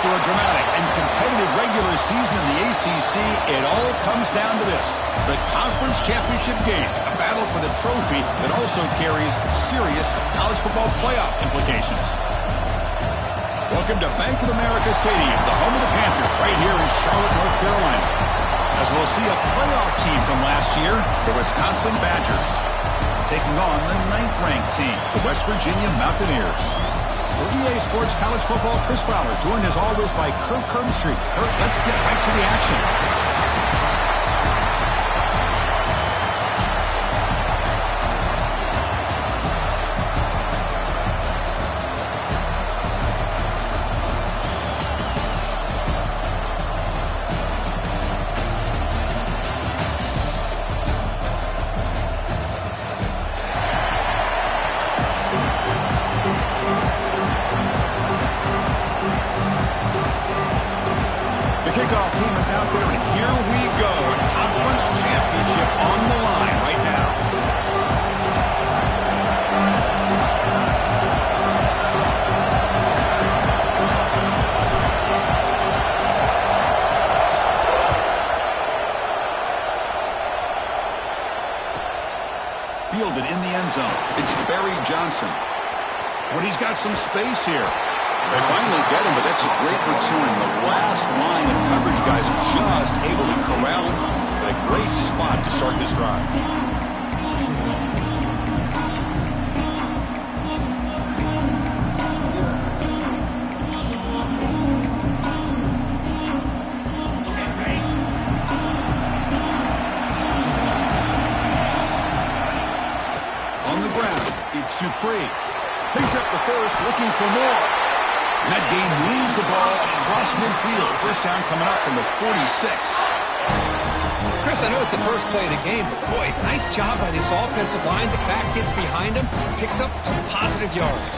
After a dramatic and competitive regular season in the ACC, it all comes down to this: the conference championship game, a battle for the trophy that also carries serious college football playoff implications. Welcome to Bank of America Stadium, the home of the Panthers, right here in Charlotte, North Carolina, as we'll see a playoff team from last year, the Wisconsin Badgers, taking on the 9th-ranked team, the West Virginia Mountaineers. For EA Sports College Football, Chris Fowler, joined as always by Kurt Kirkstreet. Kurt, let's get right to the action. Kickoff team is out there, and here we go. Conference championship on the line right now. Fielded in the end zone. It's Barry Johnson. But he's got some space here. They finally get him, but that's a great return. The last line of coverage guys just able to corral him. A great spot to start this drive. On the ground, it's Dupree. Picks up the first, looking for more. And that game moves the ball across midfield. First down coming up from the 46. Chris, I know it's the first play of the game, but boy, nice job by this offensive line. The back gets behind him, picks up some positive yards.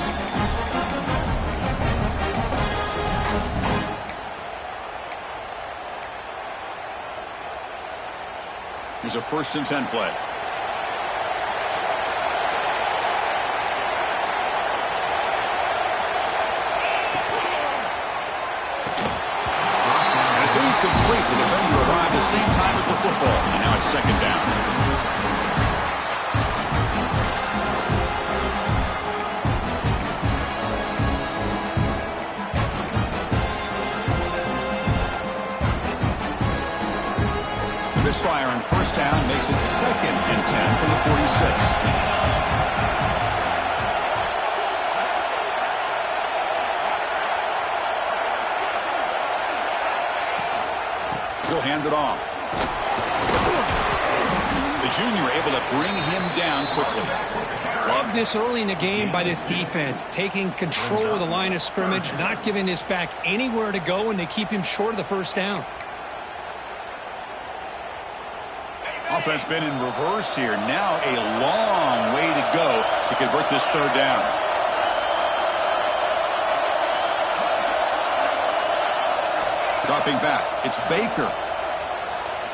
Here's a 1st and 10 play. Incomplete. The defender arrived at the same time as the football. And now it's 2nd down. misfire on first down makes it 2nd and 10 from the 46. He'll hand it off. The junior able to bring him down quickly. Love this early in the game by this defense, taking control of the line of scrimmage, not giving this back anywhere to go, and they keep him short of the first down. Offense been in reverse here. Now a long way to go to convert this 3rd down. Dropping back. It's Baker.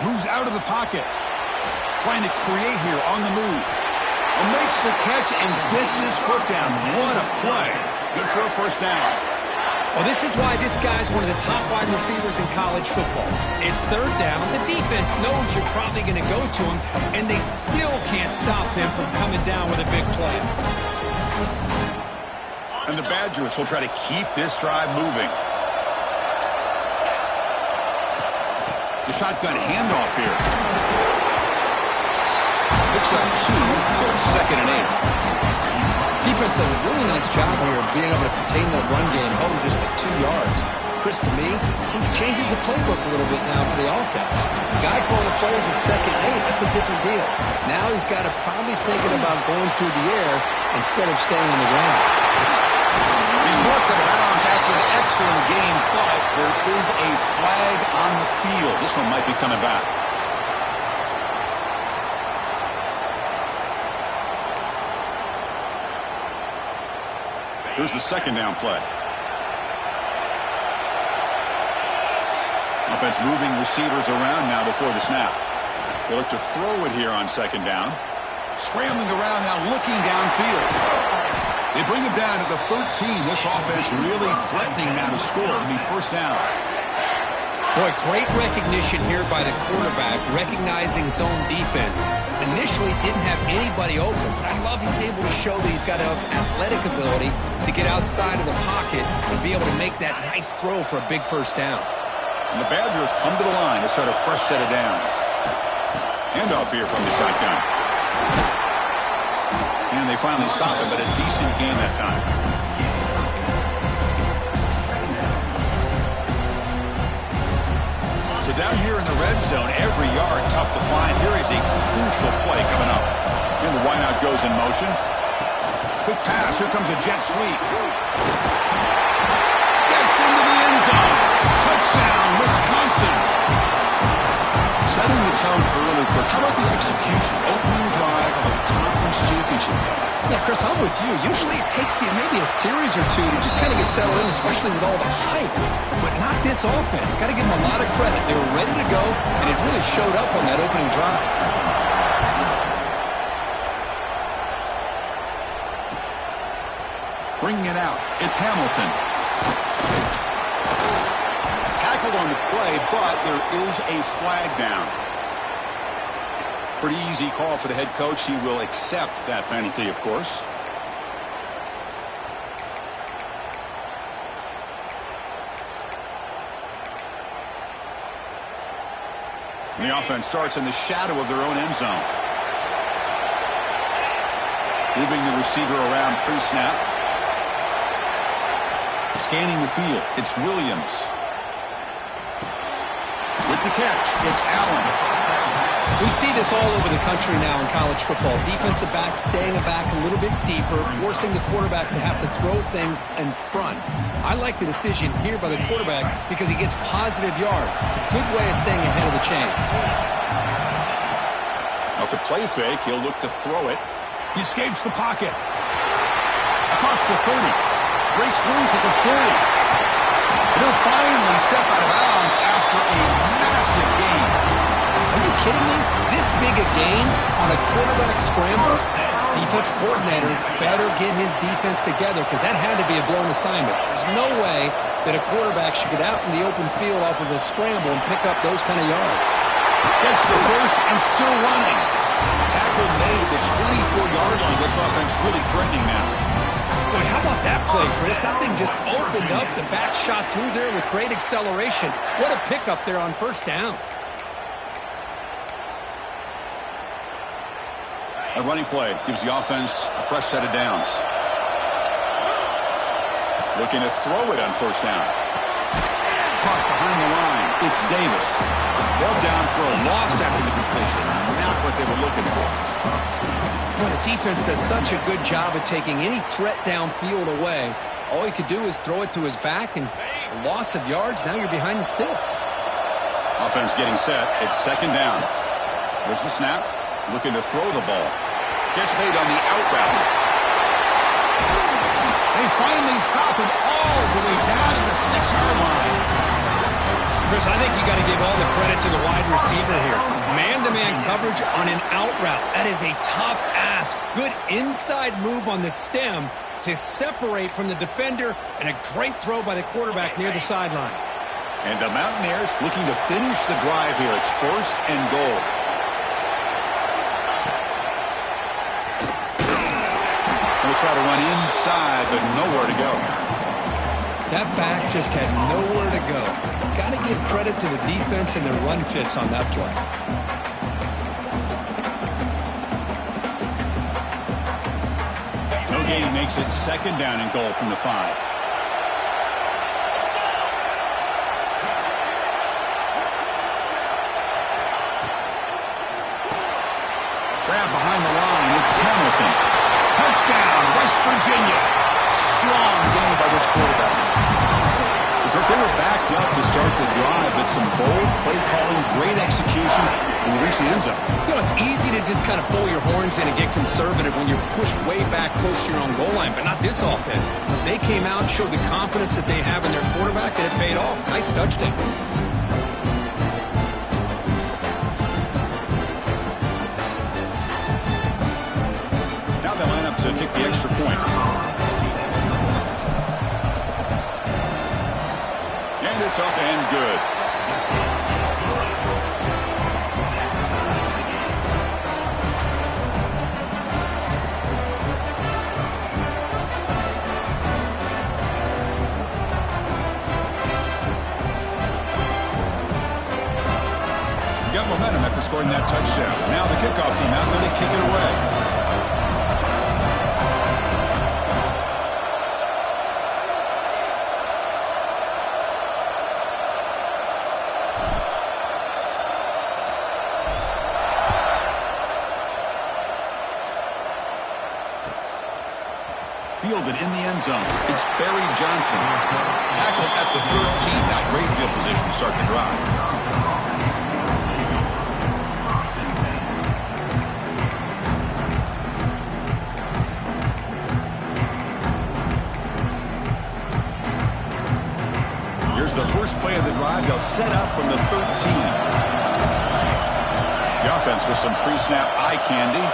Moves out of the pocket. Trying to create here on the move. And makes the catch and gets his foot down. What a play. Good for a first down. Well, this is why this guy's one of the top wide receivers in college football. It's 3rd down. The defense knows you're probably going to go to him, and they still can't stop him from coming down with a big play. And the Badgers will try to keep this drive moving. The shotgun handoff here. Picks up 2, so it's 2nd and 8. Defense does a really nice job here of being able to contain that run game, held him just at 2 yards. Chris, to me, he's changing the playbook a little bit now for the offense. The guy calling the plays at 2nd and 8, that's a different deal. Now he's got to probably thinking about going through the air instead of staying on the ground. He's worked out of bounds after an excellent game, but there is a flag on the field. This one might be coming back. Here's the 2nd down play. Offense moving receivers around now before the snap. They look to throw it here on 2nd down. Scrambling around now, looking downfield. They bring him down at the 13. This offense really threatening now to score on the first down. Boy, great recognition here by the quarterback, recognizing zone defense. Initially didn't have anybody open, but I love he's able to show that he's got enough athletic ability to get outside of the pocket and be able to make that nice throw for a big first down. And the Badgers come to the line to start a fresh set of downs. Handoff here from the shotgun. And they finally stop him, but a decent gain that time. So down here in the red zone, every yard tough to find. Here is a crucial play coming up. And the wideout goes in motion. Quick pass. Here comes a jet sweep. Gets into the end zone. Touchdown, Wisconsin. Setting the tone early, quick. How about the execution? Opening drive of a conference championship game. Yeah, Chris, I'm with you. Usually it takes you maybe a series or two to just kind of get settled in, especially with all the hype. But not this offense. Got to give them a lot of credit. They were ready to go, and it really showed up on that opening drive. Bringing it out. It's Hamilton. Tackled on the play, but there is a flag down. Pretty easy call for the head coach. He will accept that penalty, of course. And the offense starts in the shadow of their own end zone. Moving the receiver around pre-snap. Scanning the field. It's Williams. With the catch, it's Allen. We see this all over the country now in college football. Defensive backs staying back a little bit deeper, forcing the quarterback to have to throw things in front. I like the decision here by the quarterback because he gets positive yards. It's a good way of staying ahead of the chains. Off the play fake, he'll look to throw it. He escapes the pocket. Across the 30. Breaks loose at the 40. And he'll finally step out of bounds after a massive gain. Are you kidding me? This big a gain on a quarterback scramble? Defense coordinator better get his defense together because that had to be a blown assignment. There's no way that a quarterback should get out in the open field off of a scramble and pick up those kind of yards. Gets the first and still running. Tackle made at the 24-yard line. This offense really threatening now. Boy, how about that play, Chris? That thing just opened up. The back shot through there with great acceleration. What a pickup there on first down. A running play gives the offense a fresh set of downs. Looking to throw it on first down. Caught behind the line. It's Davis. Brought down for a loss after the completion. Not what they were looking for. Boy, the defense does such a good job of taking any threat downfield away. All he could do is throw it to his back, and a loss of yards, now you're behind the sticks. Offense getting set. It's second down. There's the snap. Looking to throw the ball. Catch made on the out route. They finally stop it all the way down to the 6-yard line. Chris, I think you got to give all the credit to the wide receiver here. Man-to-man coverage on an out route. That is a tough ask. Good inside move on the stem to separate from the defender, and a great throw by the quarterback near the sideline. And the Mountaineers looking to finish the drive here. It's first and goal. They'll try to run inside, but nowhere to go. That back just had nowhere to go. Got to give credit to the defense and their run fits on that play. No gain makes it second down and goal from the 5. Grab behind the line. It's Hamilton. Touchdown, West Virginia. Strong game by this quarterback. They were backed up to start the drive, but some bold play calling, great execution, and they reached the end zone. You know, it's easy to just kind of pull your horns in and get conservative when you're pushed way back close to your own goal line, but not this offense. They came out and showed the confidence that they have in their quarterback, and it paid off. Nice touchdown. Now they line up to kick the extra point. It's up and good. Got momentum after scoring that touchdown. Now the kickoff team out there to kick it away. Fielded in the end zone. It's Barry Johnson. Tackled at the 13. Now great field position to start the drive. Here's the first play of the drive. They'll set up from the 13. The offense with some pre-snap eye candy.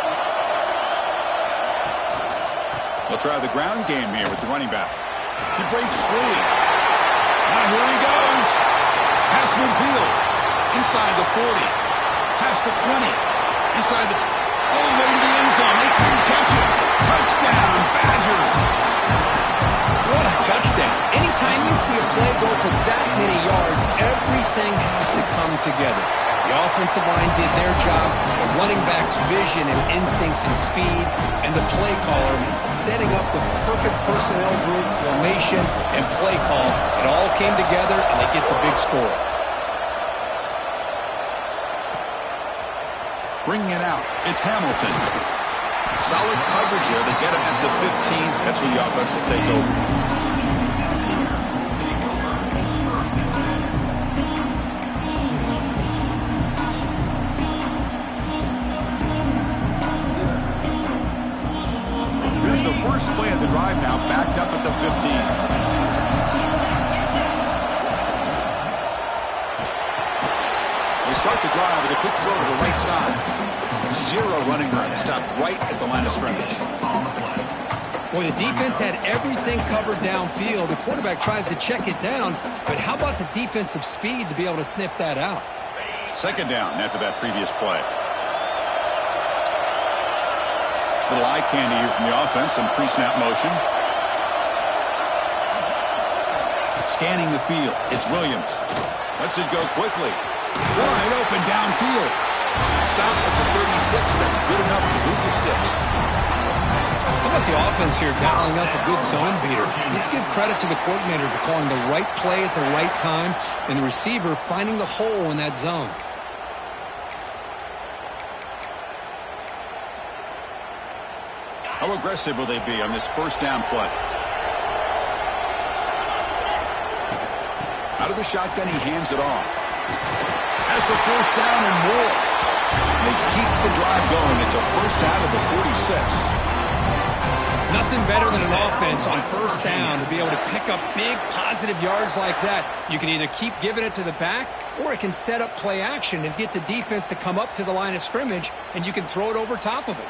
They'll try the ground game here with the running back. He breaks free. Now here he goes. Pass midfield. Inside the 40. Past the 20. Inside the all the way to the end zone. They couldn't catch him. Touchdown, Badgers. What a touchdown. Anytime you see a play go for that many yards, everything has to come together. The offensive line did their job, the running back's vision and instincts and speed, and the play caller setting up the perfect personnel group, formation, and play call. It all came together, and they get the big score. Bringing it out, it's Hamilton. Solid coverage here. They get him at the 15. That's where the offense will take over. The first play of the drive now backed up at the 15. They start the drive with a quick throw to the right side. 0 running room, stopped right at the line of scrimmage. Boy, the defense had everything covered downfield. The quarterback tries to check it down, but how about the defensive speed to be able to sniff that out? Second down after that previous play. Little eye candy here from the offense, some pre-snap motion. Scanning the field, it's Williams. Lets it go quickly. Wide open downfield. Stop at the 36. That's good enough to move the sticks. How about the offense here dialing up a good zone beater? Let's give credit to the coordinator for calling the right play at the right time and the receiver finding the hole in that zone. How aggressive will they be on this first down play? Out of the shotgun, he hands it off. Has the first down and more. They keep the drive going. It's a first down at the 46. Nothing better than an offense on first down to be able to pick up big positive yards like that. You can either keep giving it to the back, or it can set up play action and get the defense to come up to the line of scrimmage, and you can throw it over top of it.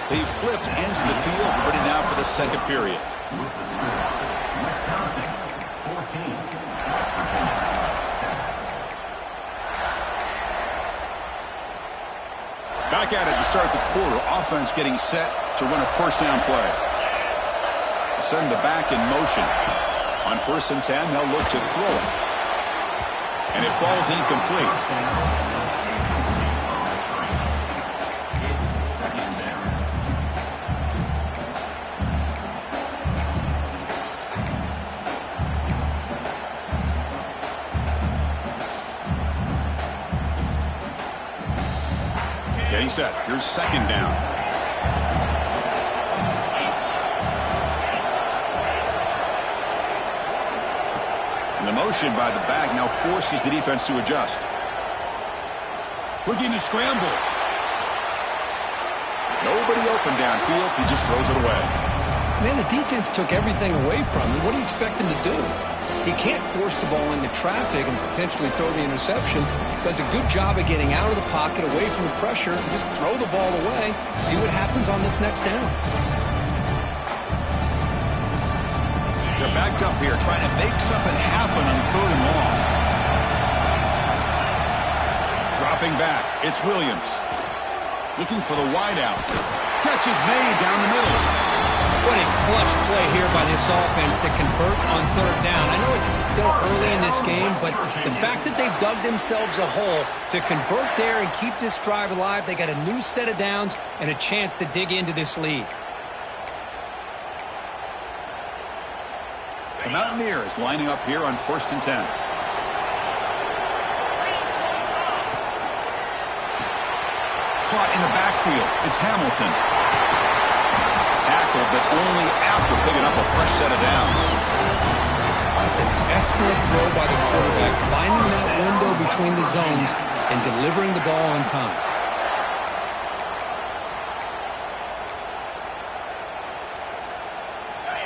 They flipped ends of the field, ready now for the second period. Wisconsin, 14. Back at it to start the quarter. Offense getting set to run a first down play. Send the back in motion. On 1st and 10, they'll look to throw it. And it falls incomplete. Getting set. Here's second down. And the motion by the back now forces the defense to adjust. Looking to scramble. Nobody open downfield. He just throws it away. Man, the defense took everything away from him. What do you expect him to do? He can't force the ball into traffic and potentially throw the interception. Does a good job of getting out of the pocket, away from the pressure, and just throw the ball away. See what happens on this next down. They're backed up here, trying to make something happen on 3rd and long. Dropping back, it's Williams. Looking for the wideout. Catch is made down the middle. What a clutch play here by this offense to convert on 3rd down. I know it's still early in this game, but the fact that they've dug themselves a hole to convert there and keep this drive alive, they got a new set of downs and a chance to dig into this lead. The Mountaineers lining up here on 1st and 10. Caught in the backfield. It's Hamilton. Tackle, but only after picking up a fresh set of downs. That's an excellent throw by the quarterback, finding that window between the zones and delivering the ball on time.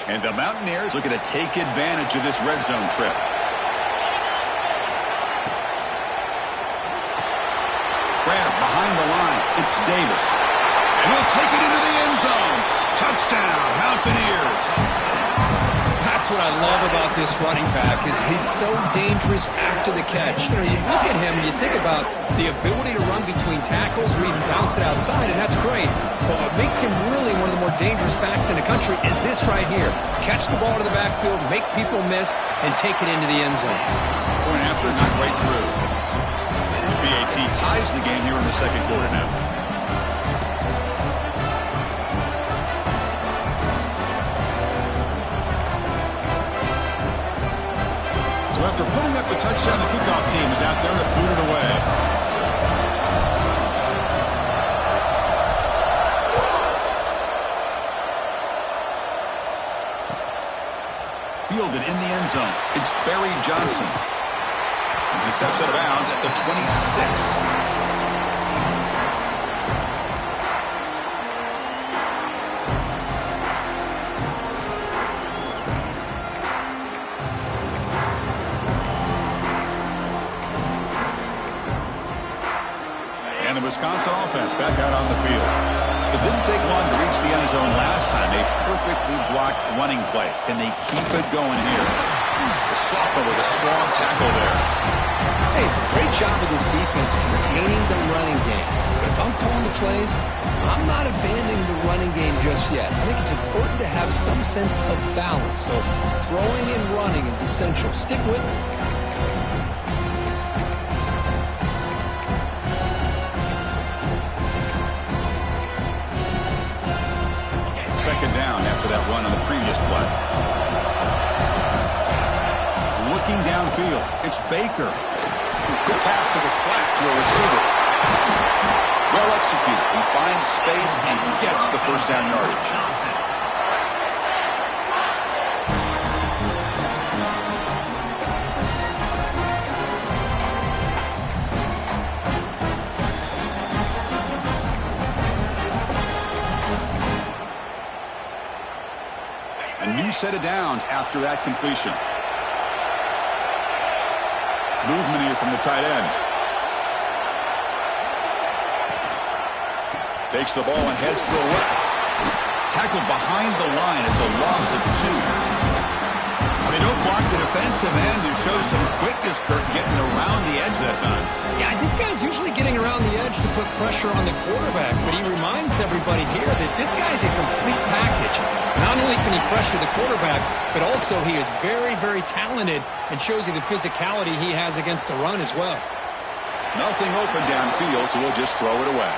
And the Mountaineers looking to take advantage of this red zone trip. Grab behind the line. It's Davis. And he'll take it into the end zone. Touchdown, Mountaineers. That's what I love about this running back is he's so dangerous after the catch. You know, you look at him and you think about the ability to run between tackles or even bounce it outside, and that's great. But what makes him really one of the more dangerous backs in the country is this right here. Catch the ball to the backfield, make people miss, and take it into the end zone. Point after, not right through. The BAT ties the game here in the second quarter now. So after putting up a touchdown, the kickoff team is out there to boot it away. Fielded in the end zone. It's Barry Johnson. And he steps out of bounds at the 26. And the Wisconsin offense back out on the field. It didn't take long to reach the end zone last time. A perfectly blocked running play. Can they keep it going here? The sophomore with a strong tackle there. Hey, Hey, it's a great job of this defense containing the running game. But if I'm calling the plays, I'm not abandoning the running game just yet. I think it's important to have some sense of balance. So throwing and running is essential. Stick with it. Second down after that run on the previous play. Looking downfield, it's Baker. Good pass to the flat to a receiver. Well executed. He finds space and gets the first down yardage. A new set of downs after that completion. Movement here from the tight end. Takes the ball and heads to the left. Tackled behind the line. It's a loss of 2. They don't block the defensive end to show some quickness, Kurt, getting around the edge that time. Yeah, this guy's usually getting around the edge to put pressure on the quarterback, but he reminds everybody here that this guy's a complete package. Not only can he pressure the quarterback, but also he is very, very talented and shows you the physicality he has against the run as well. Nothing open downfield, so we'll just throw it away.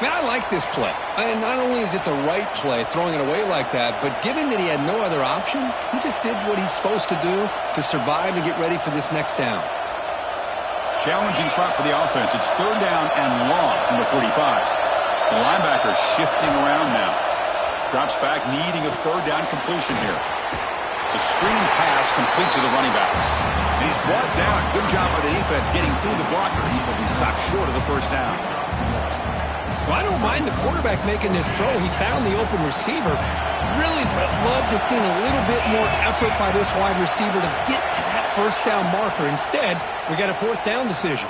Man, I like this play. And not only is it the right play, throwing it away like that, but given that he had no other option, he just did what he's supposed to do to survive and get ready for this next down. Challenging spot for the offense. It's third down and long from the 45. The linebacker shifting around now. Drops back, needing a third down completion here. It's a screen pass complete to the running back. And he's brought down. Good job by the defense getting through the blockers, but he stopped short of the first down. Well, I don't mind the quarterback making this throw. He found the open receiver. Really would love to see a little bit more effort by this wide receiver to get to that first down marker. Instead, we got a fourth down decision.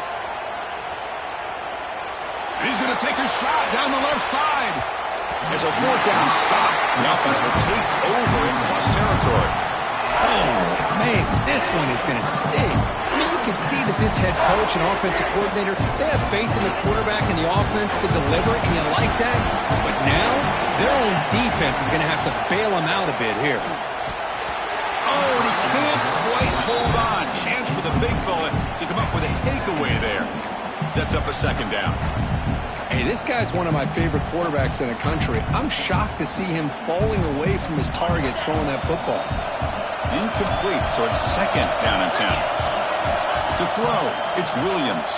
He's going to take a shot down the left side. It's a fourth down stop. The offense will take over in plus territory. Oh, man, this one is going to sting. I mean, you can see that this head coach and offensive coordinator, they have faith in the quarterback and the offense to deliver, and you like that. But now, their own defense is going to have to bail them out a bit here. Oh, and he can't quite hold on. Chance for the big fella to come up with a takeaway there. Sets up a second down. Hey, this guy's one of my favorite quarterbacks in the country. I'm shocked to see him falling away from his target throwing that football. Incomplete, so it's second down and 10. To throw, it's Williams.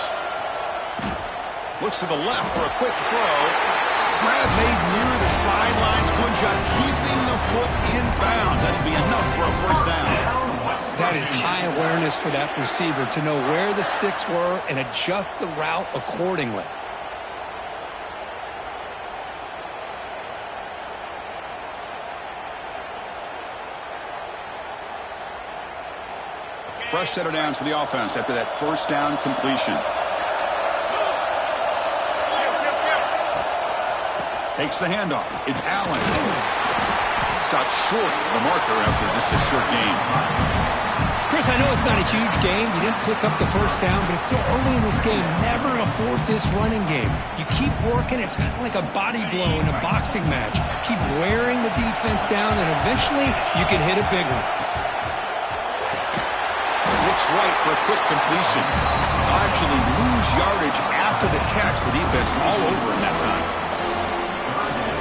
Looks to the left for a quick throw. Grab made near the sidelines. Good job keeping the foot in bounds. That'll be enough for a first down. That is high awareness for that receiver to know where the sticks were and adjust the route accordingly. Fresh set of downs for the offense after that first down completion. Takes the handoff. It's Allen. Stopped short of the marker after just a short gain. Chris, I know it's not a huge game. You didn't pick up the first down, but it's still early in this game. Never abort this running game. You keep working. It's kind of like a body blow in a boxing match. Keep wearing the defense down, and eventually you can hit a big one. Looks right for a quick completion. They'll actually lose yardage after the catch. The defense all over him that time.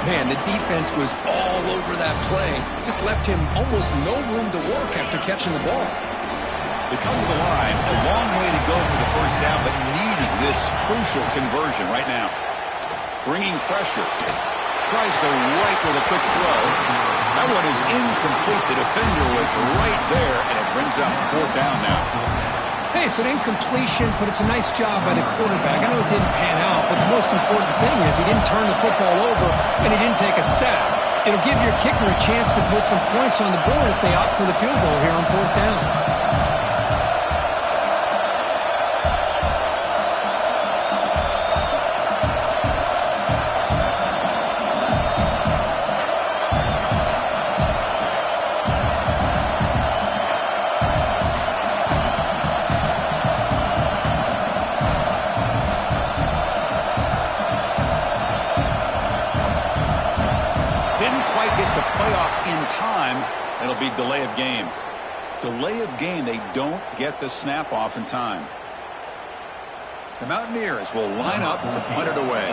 Man, the defense was all over that play. Just left him almost no room to work after catching the ball. They come to the line, a long way to go for the first down, but needing this crucial conversion right now. Bringing pressure. Tries the right with a quick throw. That one is incomplete. The defender was right there, and it brings up fourth down now. Hey, it's an incompletion, but it's a nice job by the quarterback. I know it didn't pan out, but the most important thing is he didn't turn the football over, and he didn't take a sack. It'll give your kicker a chance to put some points on the board if they opt for the field goal here on fourth down. It'll be delay of game. Delay of game. They don't get the snap off in time. The Mountaineers will line up to punt it away.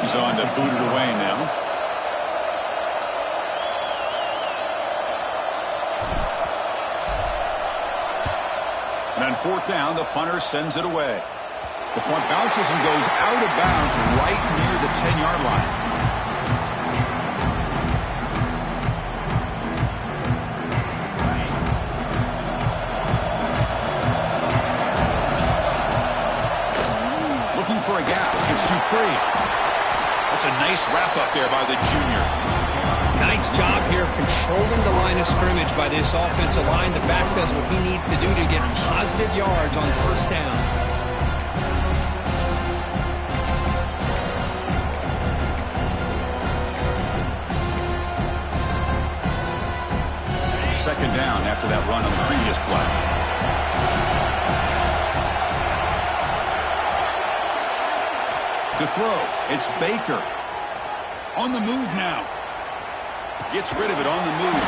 He's on to boot it away now. And on fourth down, the punter sends it away. The punt bounces and goes out of bounds right near the 10-yard line. Looking for a gap. It's Dupree. That's a nice wrap-up there by the junior. Nice job here of controlling the line of scrimmage by this offensive line. The back does what he needs to do to get positive yards on first down. Second down after that run on the previous play. To throw, it's Baker. On the move now. Gets rid of it on the move.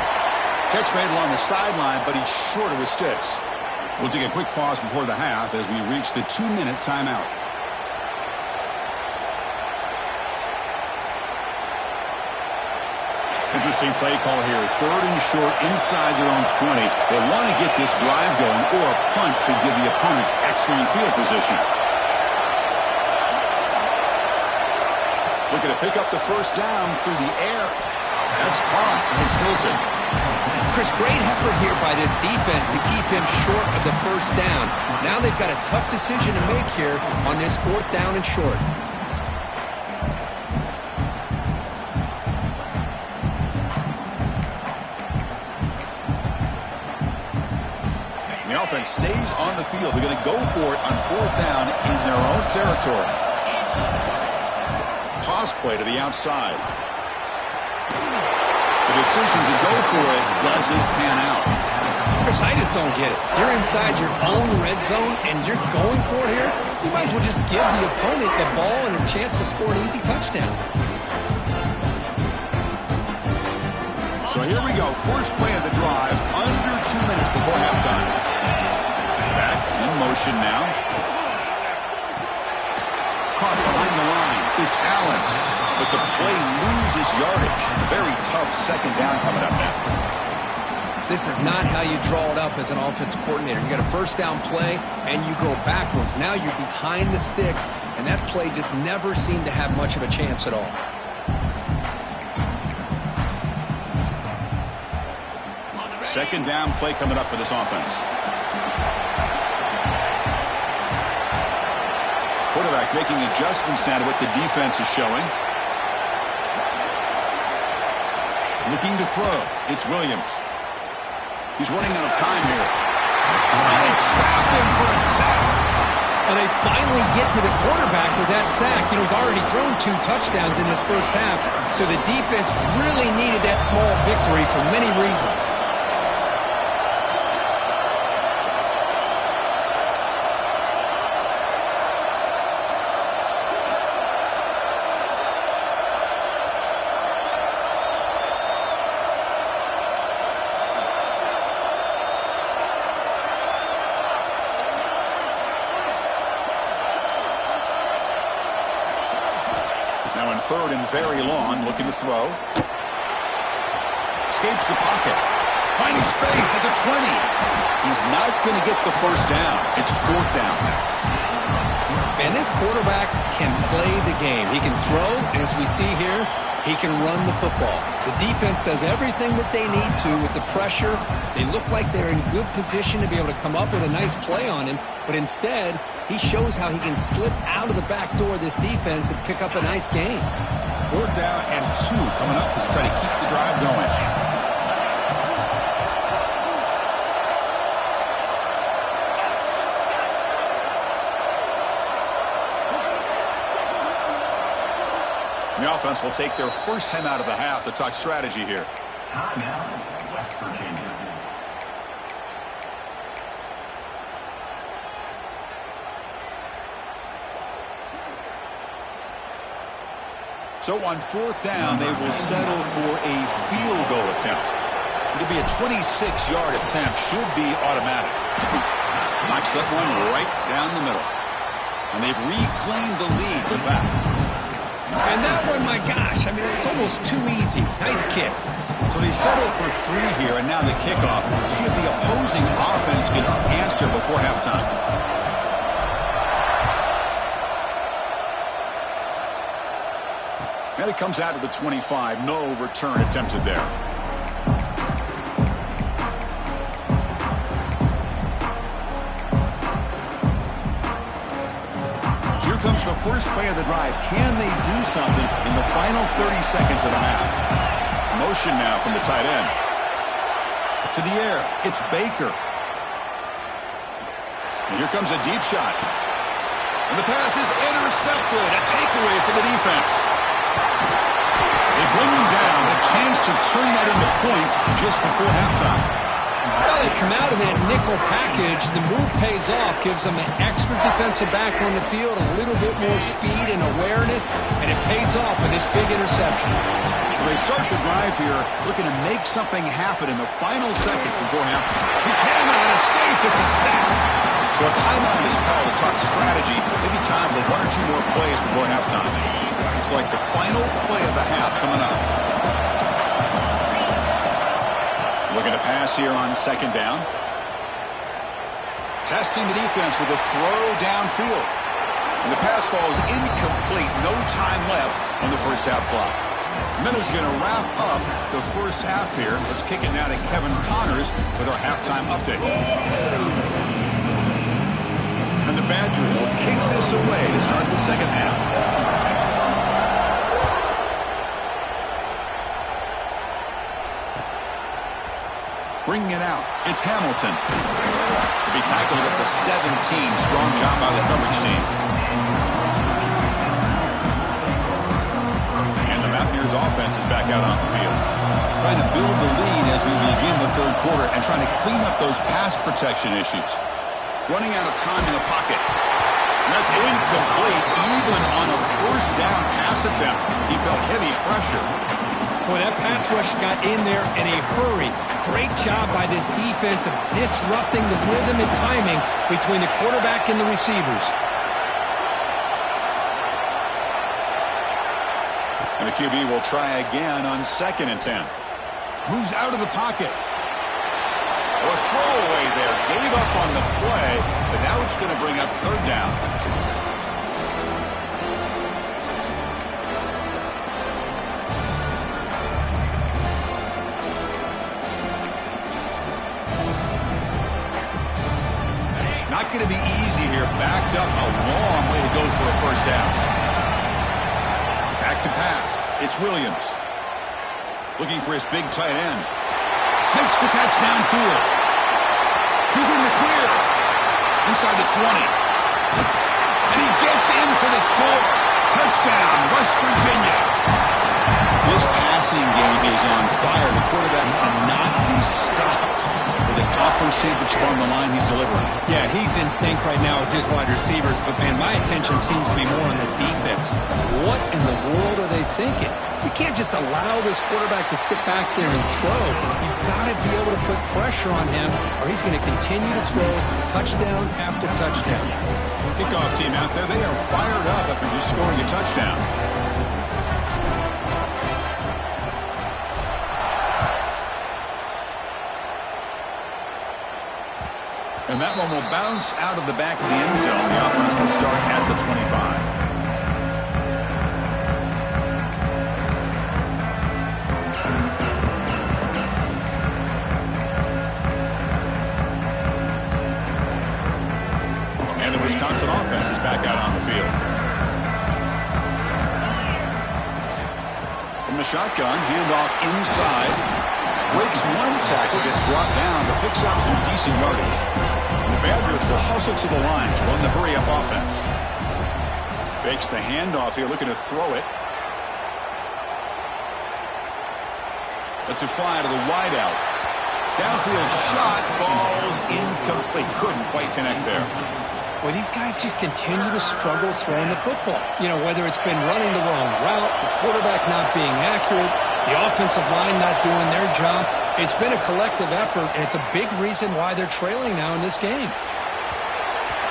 Catch made along the sideline, but he's short of his sticks. We'll take a quick pause before the half as we reach the 2-minute timeout. Interesting play call here. Third and short inside their own 20. They want to get this drive going, or a punt could give the opponents excellent field position. Looking to pick up the first down through the air. That's caught. It's Hilton. Chris, great effort here by this defense to keep him short of the first down. Now they've got a tough decision to make here on this fourth down and short. The offense stays on the field. They're going to go for it on fourth down in their own territory. Toss play to the outside. The decision to go for it doesn't pan out. Chris, I just don't get it. You're inside your own red zone, and you're going for it here? You might as well just give the opponent the ball and a chance to score an easy touchdown. So here we go. First play of the drive, under 2 minutes before halftime. Back in motion now. Caught behind the line. It's Allen. But the play loses yardage. Very tough second down coming up now. This is not how you draw it up as an offensive coordinator. You got a first down play, and you go backwards. Now you're behind the sticks, and that play just never seemed to have much of a chance at all. Second down play coming up for this offense. Quarterback making adjustments now to what the defense is showing. Looking to throw. It's Williams. He's running out of time here. And they trap him for a sack. And they finally get to the quarterback with that sack. You know, he's already thrown 2 touchdowns in this first half. So the defense really needed that small victory for many reasons. Third and very long, looking to throw. Escapes the pocket. Finding space at the 20. He's not going to get the first down. It's fourth down. And this quarterback can play the game. He can throw, and as we see here, he can run the football. The defense does everything that they need to with the pressure. They look like they're in good position to be able to come up with a nice play on him, but instead, he shows how he can slip out of the back door of this defense and pick up a nice gain. Fourth down and 2 coming up as they try to keep the drive going. The offense will take their first time out of the half to talk strategy here. Timeout, West Virginia. So on fourth down, they will settle for a field goal attempt. It'll be a 26-yard attempt. Should be automatic. Knocks that one right down the middle. And they've reclaimed the lead with that. And that one, my gosh, I mean, it's almost too easy. Nice kick. So they settled for 3 here, and now the kickoff. See if the opposing offense can answer before halftime. And it comes out to the 25. No return attempted there. Here comes the first play of the drive. Can they do something in the final 30 seconds of the half? Motion now from the tight end. To the air. It's Baker. And here comes a deep shot. And the pass is intercepted. A takeaway for the defense. They bring him down. A chance to turn that into points just before halftime. Well, they come out of that nickel package. The move pays off. Gives them an extra defensive back on the field. A little bit more speed and awareness. And it pays off with this big interception. So they start the drive here looking to make something happen in the final seconds before halftime. He cannot escape. It's a sack. So a timeout is called to talk strategy. Maybe time for 1 or 2 more plays before halftime. It's like the final play of the half coming up. Looking to pass here on second down. Testing the defense with a throw downfield. And the pass falls incomplete. No time left on the first half clock. Miller's going to wrap up the first half here. Let's kick it now to Kevin Connors with our halftime update. And the Badgers will kick this away to start the second half. Bringing it out, it's Hamilton. To be tackled at the 17. Strong job by the coverage team. And the Mountaineers offense is back out on the field. Trying to build the lead as we begin the third quarter and trying to clean up those pass protection issues. Running out of time in the pocket. And that's incomplete. Even on a first down pass attempt, he felt heavy pressure. Well, that pass rush got in there in a hurry. Great job by this defense of disrupting the rhythm and timing between the quarterback and the receivers. And the QB will try again on 2nd and 10. Moves out of the pocket. A throwaway there. Gave up on the play, but now it's going to bring up 3rd down. Not going to be easy here. Backed up a long way to go for a first down. Back to pass. It's Williams. Looking for his big tight end. Makes the catch downfield. He's in the clear. Inside the 20. And he gets in for the score. Touchdown, West Virginia. This passing game is on fire. The quarterback cannot be stopped. With the conference championship on the line, he's delivering. Yeah, he's in sync right now with his wide receivers. But, man, my attention seems to be more on the defense. What in the world are they thinking? You can't just allow this quarterback to sit back there and throw. You've got to be able to put pressure on him, or he's going to continue to throw touchdown after touchdown. Kickoff team out there, they are fired up after just scoring a touchdown. And that one will bounce out of the back of the end zone. The offense will start at the 25. And the Wisconsin offense is back out on the field. From the shotgun, handoff inside. Breaks one tackle, gets brought down, but picks up some decent yardage. And the Badgers will hustle to the line to run the hurry-up offense. Fakes the handoff here, looking to throw it. That's a fly to the wideout. Downfield shot, falls incomplete. Couldn't quite connect there. Well, these guys just continue to struggle throwing the football. You know, whether it's been running the wrong route, the quarterback not being accurate, The offensive line not doing their job. It's been a collective effort, and it's a big reason why they're trailing now in this game.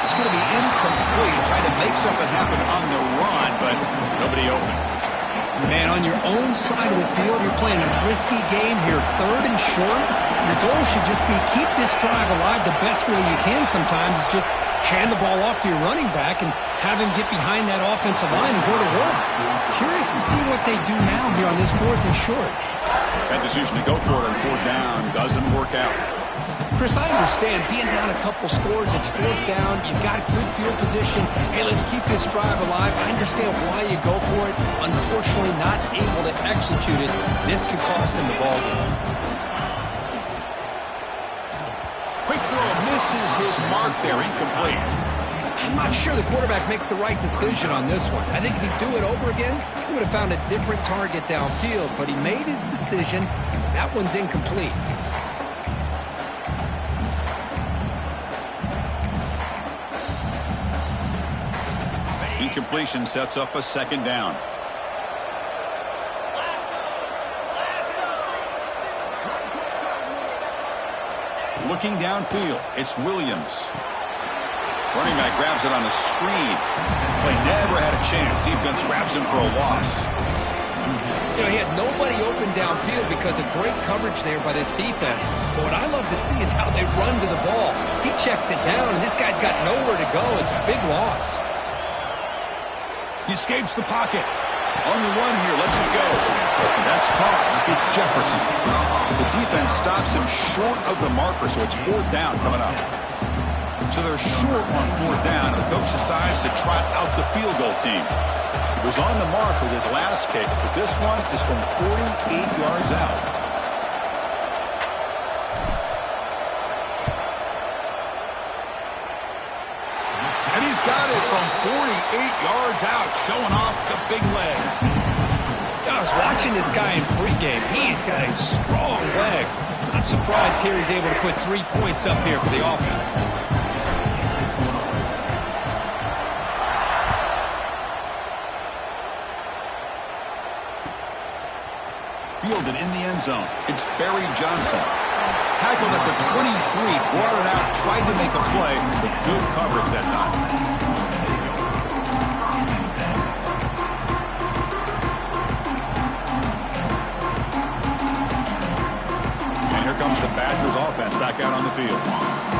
It's going to be incomplete, trying to make something happen on the run, but nobody open. Man, on your own side of the field, you're playing a risky game here, 3rd and short. Your goal should just be keep this drive alive the best way you can sometimes is just hand the ball off to your running back and have him get behind that offensive line and go to work. Curious to see what they do now here on this 4th and short. That decision to go for it on 4th down doesn't work out. Chris, I understand being down a couple scores, it's 4th down, you've got good field position. Hey, let's keep this drive alive. I understand why you go for it. Unfortunately, not able to execute it. This could cost him the ball game. Quick throw misses his mark there, incomplete. I'm not sure the quarterback makes the right decision on this one. I think if he'd do it over again, he would have found a different target downfield, but he made his decision. That one's incomplete. Incompletion sets up a 2nd down. Looking downfield, it's Williams. Running back grabs it on a screen. Play never had a chance. Defense grabs him for a loss. You know, he had nobody open downfield because of great coverage there by this defense. But what I love to see is how they run to the ball. He checks it down, and this guy's got nowhere to go. It's a big loss. He escapes the pocket. On the run here, lets it go. That's caught. It's Jefferson. The defense stops him short of the marker, so it's 4th down coming up. So they're short on 4th down, and the coach decides to trot out the field goal team. He was on the mark with his last kick, but this one is from 48 yards out. Got it from 48 yards out, showing off the big leg. I was watching this guy in pregame. He's got a strong leg. I'm surprised here he's able to put 3 points up here for the offense. Fielded in the end zone. It's Barry Johnson. Tackled at the 23, brought it out, tried to make a play, but good coverage that time. And here comes the Badgers offense back out on the field.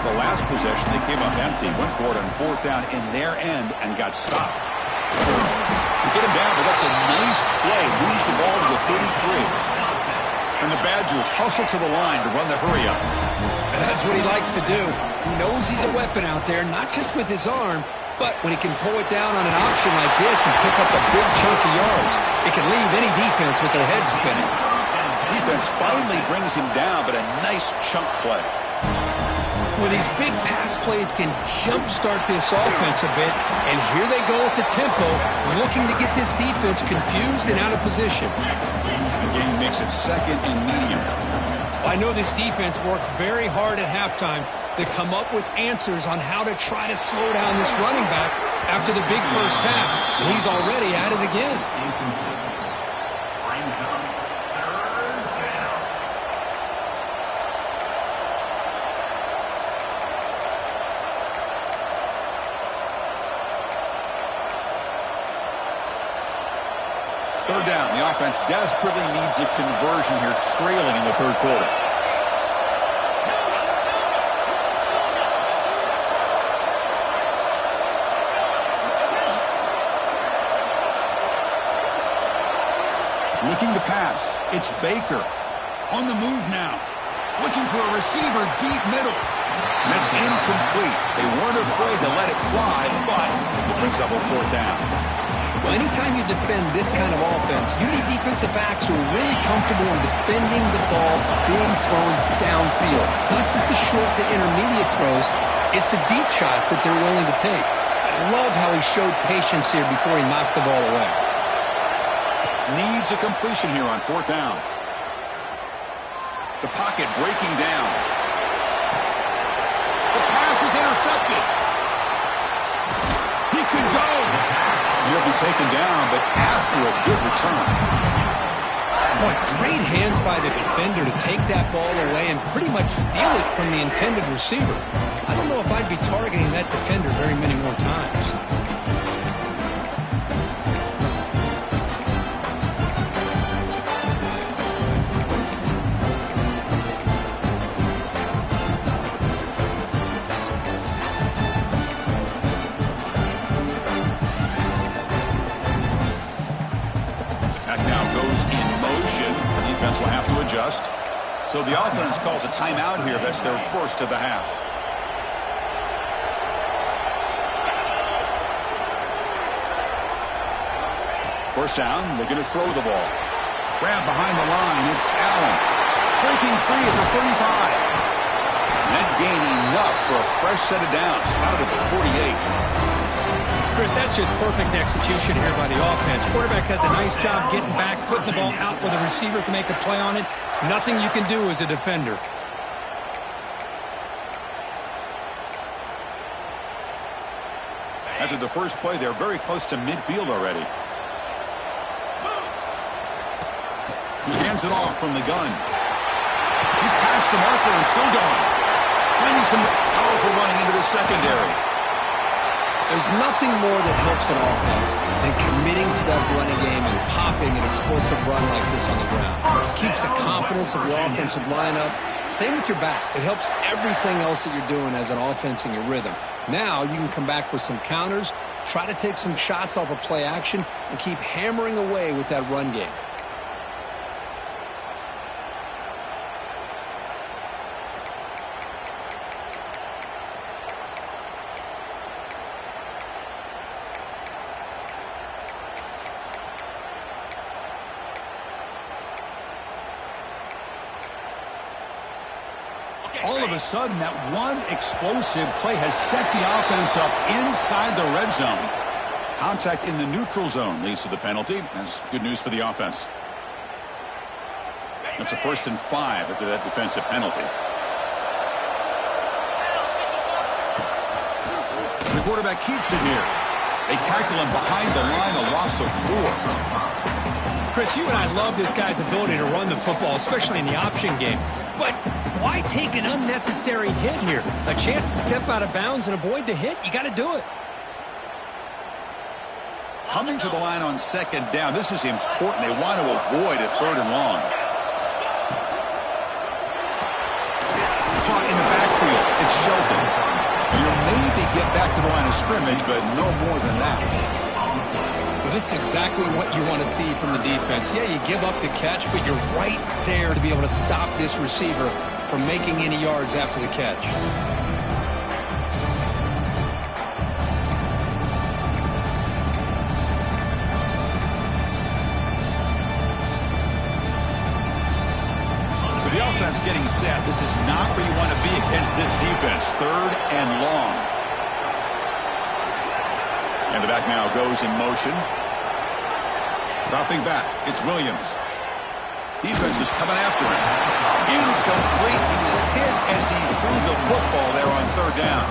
The last possession, they came up empty, went for it on 4th down in their end and got stopped. They get him down, but that's a nice play. Moves the ball to the 33. And the Badgers hustle to the line to run the hurry-up. And that's what he likes to do. He knows he's a weapon out there, not just with his arm, but when he can pull it down on an option like this and pick up a big chunk of yards, it can leave any defense with their head spinning. Defense finally brings him down, but a nice chunk play. Well, these big pass plays can jumpstart this offense a bit, and here they go at the tempo, looking to get this defense confused and out of position. The game makes it 2nd and medium. Well, I know this defense worked very hard at halftime to come up with answers on how to try to slow down this running back after the big first half, and he's already at it again. Third down. The offense desperately needs a conversion here, trailing in the 3rd quarter. Looking to pass. It's Baker. On the move now. Looking for a receiver deep middle. And that's incomplete. They weren't afraid to let it fly, but it brings up a 4th down. Well, anytime you defend this kind of offense, you need defensive backs who are really comfortable in defending the ball being thrown downfield. It's not just the short to intermediate throws, it's the deep shots that they're willing to take. I love how he showed patience here before he knocked the ball away. Needs a completion here on 4th down. The pocket breaking down. The pass is intercepted. He could go. He'll be taken down, but after a good return. Boy, great hands by the defender to take that ball away and pretty much steal it from the intended receiver. I don't know if I'd be targeting that defender very many more times. Will have to adjust. So the offense calls a timeout here. That's their first of the half. First down, looking to throw the ball. Grab behind the line. It's Allen. Breaking free at the 35. Net gain enough for a fresh set of downs. Spotted at the 48. Chris, that's just perfect execution here by the offense. Quarterback does a nice job getting back, putting the ball out where the receiver can make a play on it. Nothing you can do as a defender. After the first play, they're very close to midfield already. He hands it off from the gun. He's past the marker and still going. Finding some powerful running into the secondary. There's nothing more that helps an offense than committing to that running game and popping an explosive run like this on the ground. It keeps the confidence of your offensive lineup. Same with your back. It helps everything else that you're doing as an offense in your rhythm. Now you can come back with some counters, try to take some shots off of play action, and keep hammering away with that run game. All of a sudden, that one explosive play has set the offense up inside the red zone. Contact in the neutral zone leads to the penalty. That's good news for the offense. That's a 1st and 5 after that defensive penalty. The quarterback keeps it here. They tackle him behind the line, a loss of 4. Chris, you and I love this guy's ability to run the football, especially in the option game. But why take an unnecessary hit here? A chance to step out of bounds and avoid the hit? You got to do it. Coming to the line on 2nd down, this is important. They want to avoid a 3rd and long. Caught in the backfield. It's Shelton. You'll maybe get back to the line of scrimmage, but no more than that. This is exactly what you want to see from the defense. Yeah, you give up the catch, but you're right there to be able to stop this receiver from making any yards after the catch. So the offense getting set. This is not where you want to be against this defense. 3rd and long. And the back now goes in motion. Dropping back, it's Williams. Defense is coming after him. Incomplete. He was hit as he threw the football there on 3rd down.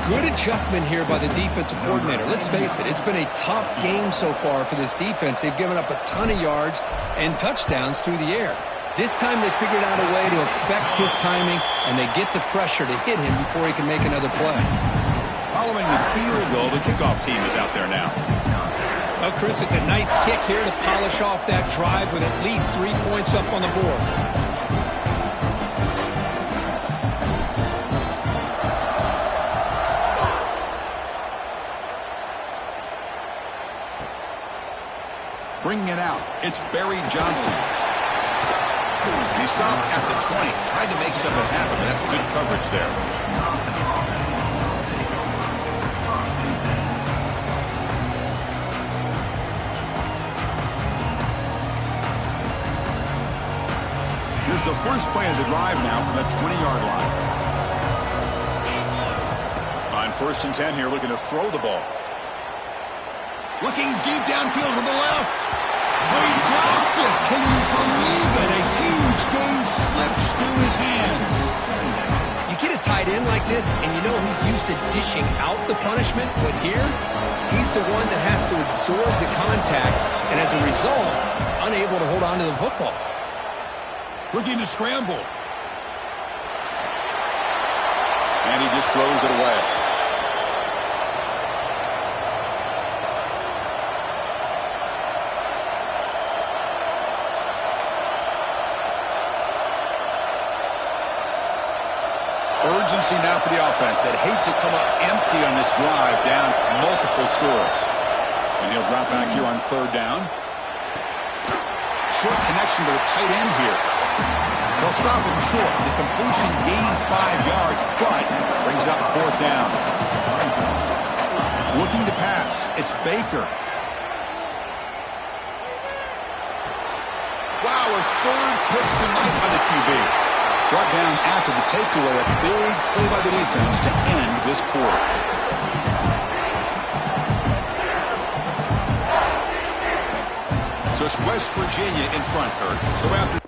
Good adjustment here by the defensive coordinator. Let's face it, it's been a tough game so far for this defense. They've given up a ton of yards and touchdowns through the air. This time they figured out a way to affect his timing, and they get the pressure to hit him before he can make another play. Following the field goal, the kickoff team is out there now. Well, Chris, it's a nice kick here to polish off that drive with at least 3 points up on the board. Bringing it out, it's Barry Johnson. He stopped at the 20, tried to make something happen. That's good coverage there. Here's the first play of the drive now from the 20-yard line. On 1st and 10 here, looking to throw the ball. Looking deep downfield to the left. They dropped it. Can you believe it? A huge gain slips through his hands. You get a tight end like this, and you know he's used to dishing out the punishment, but here, he's the one that has to absorb the contact and as a result, he's unable to hold on to the football. Looking to scramble. And he just throws it away. Urgency now for the offense that hates to come up empty on this drive, down multiple scores. And he'll drop back here on third down. Short connection to the tight end here. They'll stop him short. The completion gained 5 yards, but brings up fourth down. Looking to pass. It's Baker. Wow, a third pick tonight by the QB. Brought down after the takeaway, a big play by the defense to end this quarter. So it's West Virginia in front, Kurt. So after...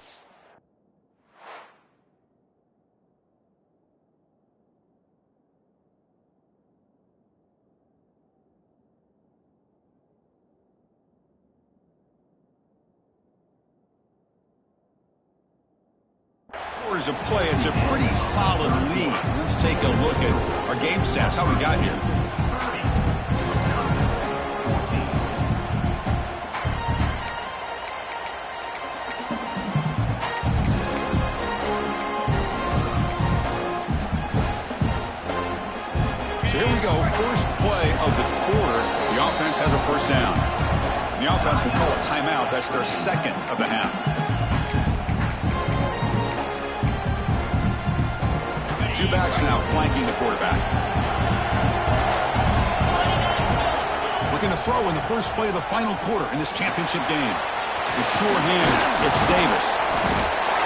of play, it's a pretty solid lead. Let's take a look at our game stats. How we got here. So here we go. First play of the quarter. The offense has a first down. The offense will call a timeout. That's their second of the half. Two backs now flanking the quarterback. Looking to throw in the first play of the final quarter in this championship game. The sure hands, it's Davis.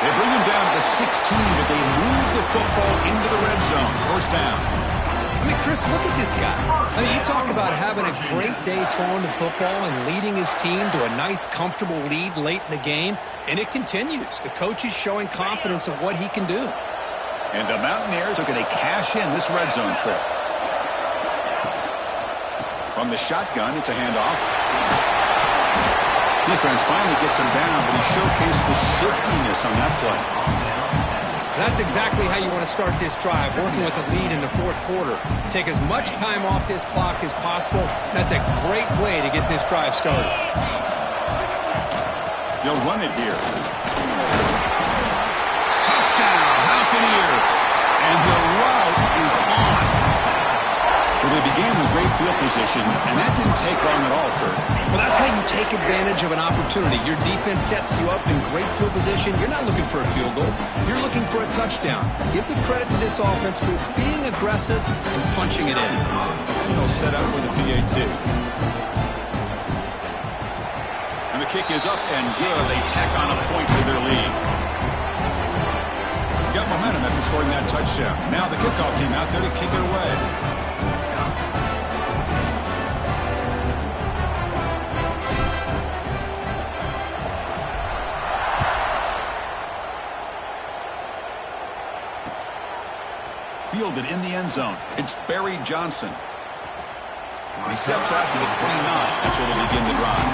They bring him down to the 16, but they move the football into the red zone. First down. I mean, Chris, look at this guy. I mean, you talk about having a great day throwing the football and leading his team to a nice, comfortable lead late in the game, and it continues. The coach is showing confidence of what he can do. And the Mountaineers are going to cash in this red zone trip. From the shotgun, it's a handoff. Defense finally gets him down, but he showcased the shiftiness on that play. That's exactly how you want to start this drive, working with a lead in the fourth quarter. Take as much time off this clock as possible. That's a great way to get this drive started. They'll run it here. Touchdown, Mountaineers. And the route is on. Well, they began with great field position, and that didn't take long at all, Kurt. Well, that's how you take advantage of an opportunity. Your defense sets you up in great field position. You're not looking for a field goal. You're looking for a touchdown. Give the credit to this offense for being aggressive and punching it in. And they'll set up with a PAT. And the kick is up and good. They tack on a point to their lead. Got momentum after scoring that touchdown. Now the kickoff team out there to kick it away. Fielded in the end zone. It's Barry Johnson. He steps out to the 29. That's where they begin the drive.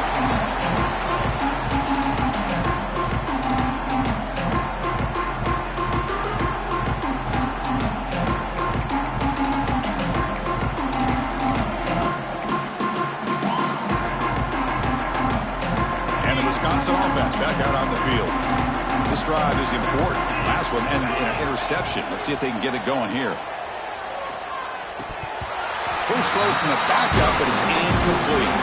And the Wisconsin offense back out on the field. This drive is important. Last one ended in an interception. Let's see if they can get it going here. First throw from the backup, but it's incomplete.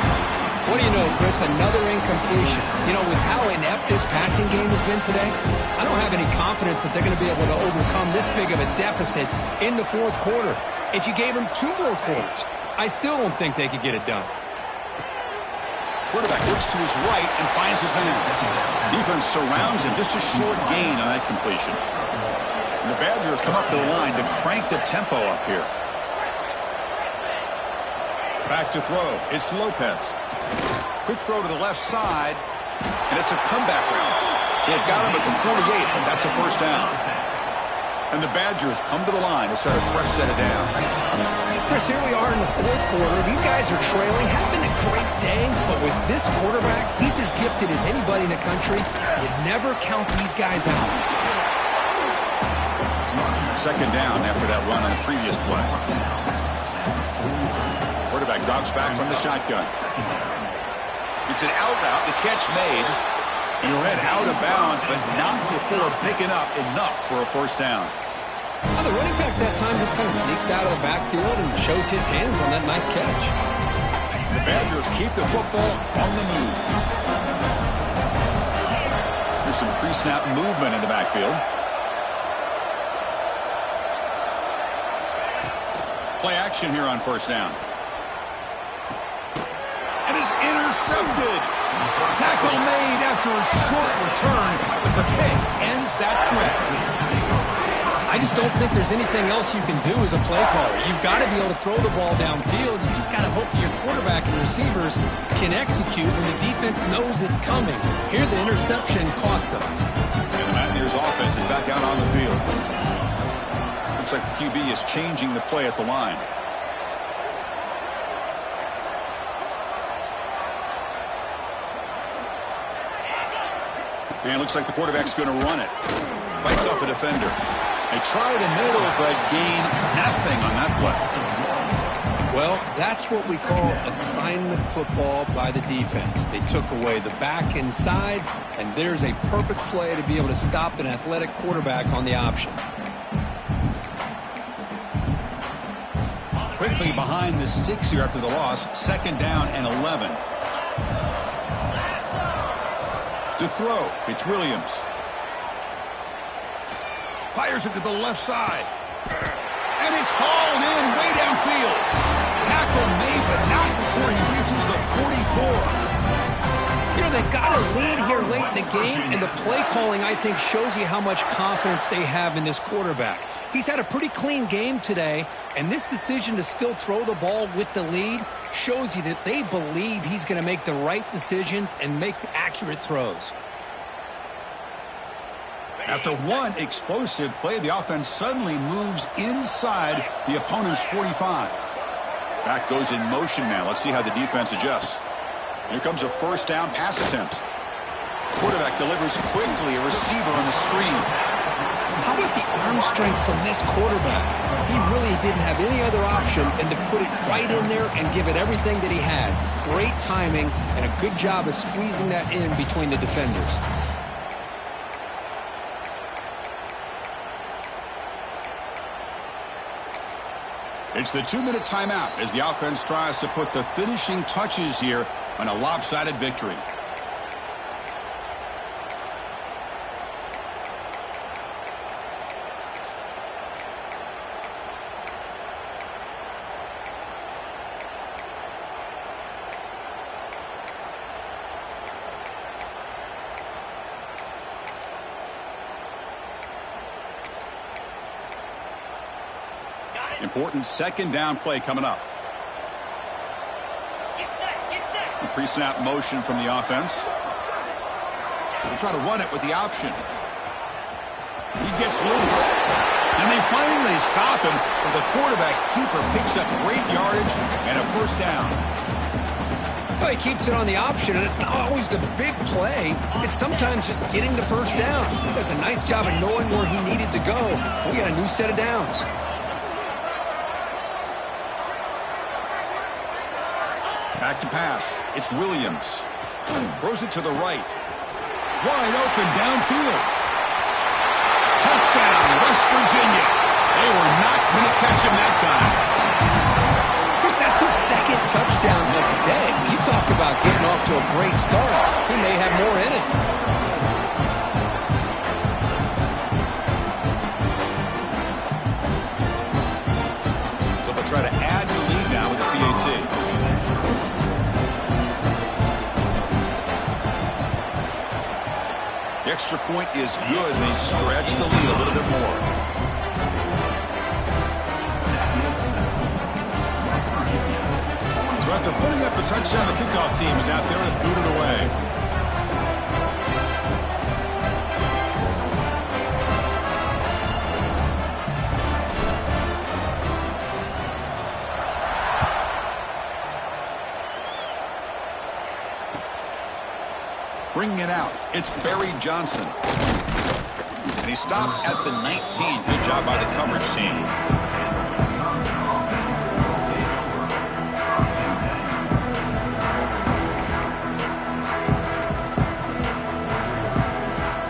What do you know, Chris? Another incompletion. You know, with how inept this passing game has been today, I don't have any confidence that they're going to be able to overcome this big of a deficit in the fourth quarter. If you gave them 2 more quarters, I still don't think they could get it done. Quarterback looks to his right and finds his man. Defense surrounds him. Just a short gain on that completion. And the Badgers come up to the line to crank the tempo up here. Back to throw. It's Lopez. Quick throw to the left side. And it's a comeback round. They've got him at the 48, and that's a first down. And the Badgers come to the line to start a fresh set of downs. Chris, here we are in the fourth quarter. These guys are trailing. Hadn't been a great day, but with this quarterback, he's as gifted as anybody in the country. You never count these guys out. Second down after that run on the previous play. Quarterback drops back from the shotgun. It's an out route, the catch made. And he'll head out of bounds, but not before picking up enough for a first down. Now the running back that time just kind of sneaks out of the backfield and shows his hands on that nice catch. The Badgers keep the football on the move. There's some pre-snap movement in the backfield. Play action here on first down. It is intercepted. Tackle made after a short return, but the pick ends that threat. I just don't think there's anything else you can do as a play caller. You've got to be able to throw the ball downfield. You just got to hope that your quarterback and receivers can execute when the defense knows it's coming. Here, the interception cost them. And the Mountaineers offense is back out on the field. Looks like the QB is changing the play at the line. And it looks like the quarterback's going to run it. Bites off the defender. They try the middle, but gain nothing on that play. Well, that's what we call assignment football by the defense. They took away the back inside, and there's a perfect play to be able to stop an athletic quarterback on the option. Quickly behind the sticks here after the loss. Second down and 11. To throw, it's Williams. Fires it to the left side. And it's hauled in way downfield. Tackle made, but not before he reaches the 44. You know, they've got a lead here late in the game, and the play calling, I think, shows you how much confidence they have in this quarterback. He's had a pretty clean game today, and this decision to still throw the ball with the lead shows you that they believe he's going to make the right decisions and make accurate throws. After one explosive play, the offense suddenly moves inside the opponent's 45. Back goes in motion now. Let's see how the defense adjusts. Here comes a first down pass attempt. Quarterback delivers quickly, a receiver on the screen. How about the arm strength from this quarterback? He really didn't have any other option than to put it right in there and give it everything that he had. Great timing and a good job of squeezing that in between the defenders. It's the 2-minute timeout as the offense tries to put the finishing touches here on a lopsided victory. Important second down play coming up. Pre-snap motion from the offense. They'll try to run it with the option. He gets loose. And they finally stop him, but the quarterback keeper picks up great yardage and a first down. Well, he keeps it on the option, and it's not always the big play. It's sometimes just getting the first down. He does a nice job of knowing where he needed to go. We got a new set of downs. Back to pass. It's Williams. Throws it to the right. Wide open downfield. Touchdown, West Virginia. They were not going to catch him that time. Chris, that's his second touchdown of the day. You talk about getting off to a great start. He may have more in it. They'll try to add the lead now with the PAT. The extra point is good. They stretch the lead a little bit more. So after putting up a touchdown, the kickoff team is out there to boot it away. Bringing it out, it's Barry Johnson. And he stopped at the 19. Good job by the coverage team.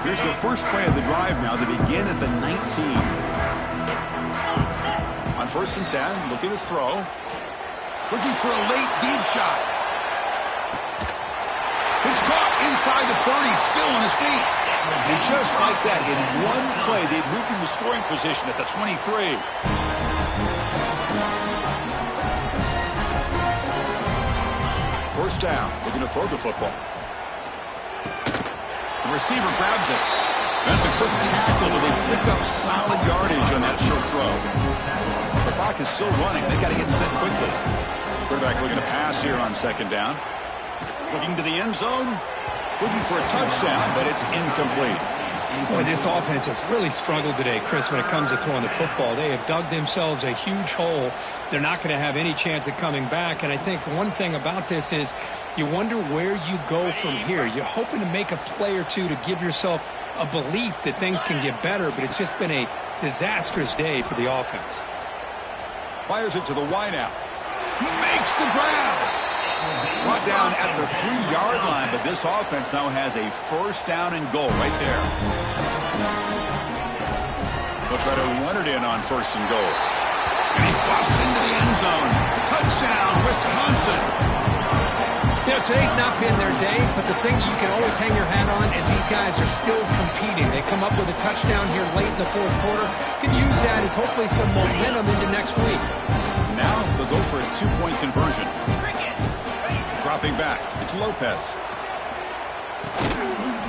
Here's the first play of the drive now to begin at the 19. On 1st and 10, look at the throw. Looking for a late deep shot. It's caught inside the 30, still on his feet. And just like that, in one play, they've moved into scoring position at the 23. First down, looking to throw the football. The receiver grabs it. That's a quick tackle, but they pick up solid yardage on that short throw. The clock is still running. They got to get set quickly. Quarterback looking to pass here on 2nd down. Looking to the end zone. Looking for a touchdown, but it's incomplete. Boy, this offense has really struggled today, Chris, when it comes to throwing the football. They have dug themselves a huge hole. They're not going to have any chance of coming back. And I think one thing about this is you wonder where you go from here. You're hoping to make a play or two to give yourself a belief that things can get better, but it's just been a disastrous day for the offense. Fires it to the wideout. He makes the grab. Brought down at the 3-yard line, but this offense now has a 1st down and goal right there. They'll try to run it in on 1st and goal. And he busts into the end zone. Touchdown, Wisconsin. You know, today's not been their day, but the thing you can always hang your hat on is these guys are still competing. They come up with a touchdown here late in the 4th quarter. Can use that as hopefully some momentum into next week. Now they'll go for a 2-point conversion. Dropping back, it's Lopez.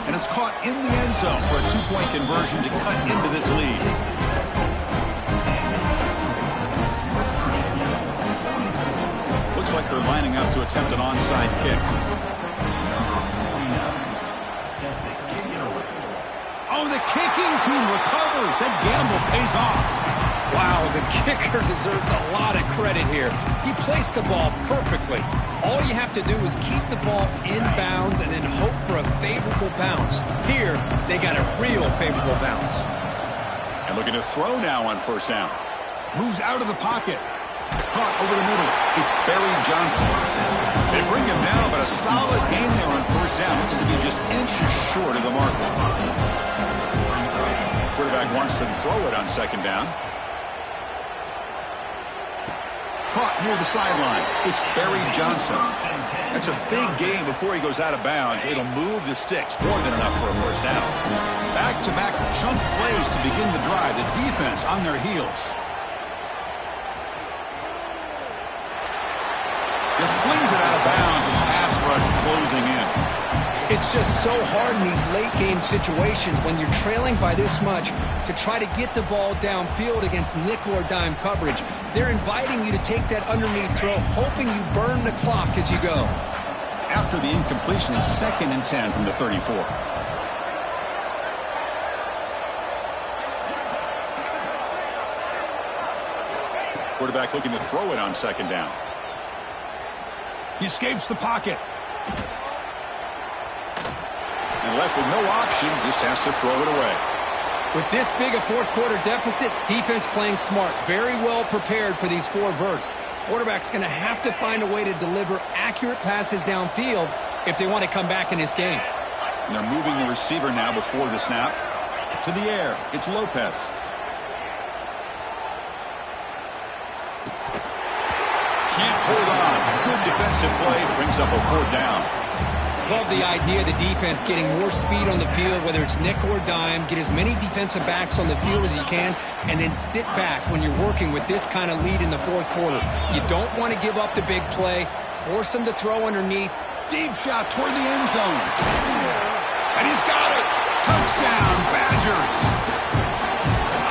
And it's caught in the end zone for a 2-point conversion to cut into this lead. Looks like they're lining up to attempt an onside kick. Oh, the kicking team recovers. That gamble pays off. Wow, the kicker deserves a lot of credit here. He placed the ball perfectly. All you have to do is keep the ball in bounds and then hope for a favorable bounce. Here, they got a real favorable bounce. And looking to throw now on 1st down. Moves out of the pocket. Caught over the middle. It's Barry Johnson. They bring him down, but a solid gain there on 1st down. Looks to be just inches short of the mark. Quarterback wants to throw it on 2nd down. Caught near the sideline. It's Barry Johnson. That's a big gain before he goes out of bounds. It'll move the sticks. More than enough for a 1st down. Back-to-back chunk plays to begin the drive. The defense on their heels. Just flings it out of bounds as pass rush closing in. It's just so hard in these late-game situations when you're trailing by this much to try to get the ball downfield against nickel or dime coverage. They're inviting you to take that underneath throw, hoping you burn the clock as you go. After the incompletion, is 2nd and 10 from the 34. Quarterback looking to throw it on 2nd down. He escapes the pocket. And left with no option, just has to throw it away. With this big a 4th quarter deficit, defense playing smart, very well prepared for these 4 verts. Quarterback's going to have to find a way to deliver accurate passes downfield if they want to come back in this game. And they're moving the receiver now before the snap. To the air, it's Lopez. Can't hold on. Good defensive play, brings up a 4th down. Love the idea of the defense getting more speed on the field, whether it's nickel or dime, get as many defensive backs on the field as you can, and then sit back when you're working with this kind of lead in the 4th quarter. You don't want to give up the big play, force them to throw underneath. Deep shot toward the end zone. And he's got it. Touchdown, Badgers.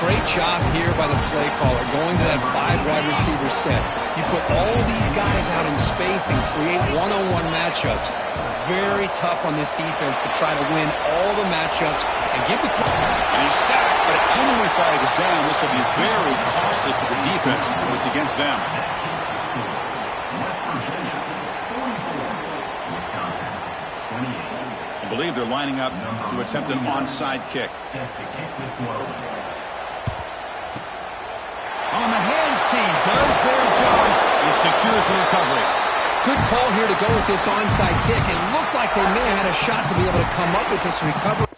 Great job here by the play caller, going to that 5 wide receiver set. You put all these guys out in space and create one-on-one matchups. Very tough on this defense to try to win all the matchups and give the... And he's sacked, but a penalty flag is down. This will be very costly for the defense when it's against them. West Virginia, 44. Wisconsin, 28. believe they're lining up to attempt an onside kick. Set to kick this one. On the hands team does their job. It secures the recovery. Good call here to go with this onside kick. It looked like they may have had a shot to be able to come up with this recovery.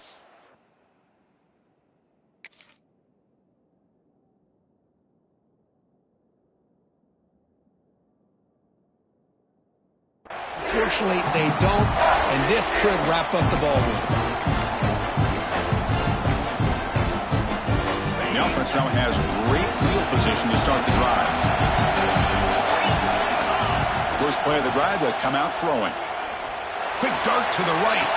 Fortunately, they don't, and this could wrap up the ball game. The offense now has great field position to start the drive. First play of the drive, they'll come out throwing. Quick dart to the right.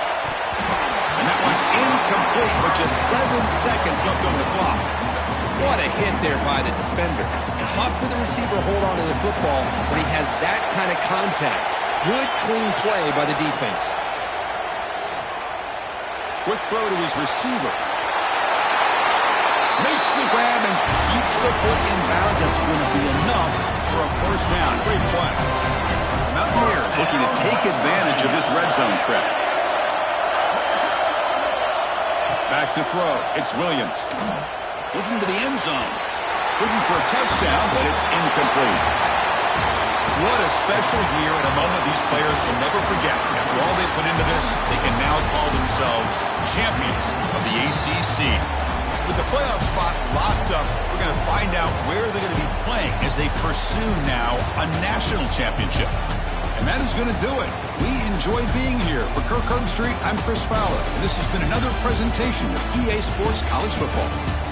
And that one's incomplete with just 7 seconds left on the clock. What a hit there by the defender. Tough for the receiver to hold on to the football when he has that kind of contact. Good, clean play by the defense. Quick throw to his receiver. Makes the grab and keeps the foot in bounds. That's going to be enough for a first down. Great play. Mountaineers looking to take advantage of this red zone trip. Back to throw. It's Williams. Looking to the end zone. Looking for a touchdown, but it's incomplete. What a special year and a moment these players will never forget. After all they put into this, they can now call themselves champions of the ACC. With the playoff spot locked up, we're going to find out where they're going to be playing as they pursue now a national championship. And that is going to do it. We enjoyed being here. For Kirk Herbstreit, I'm Chris Fowler, and this has been another presentation of EA Sports College Football.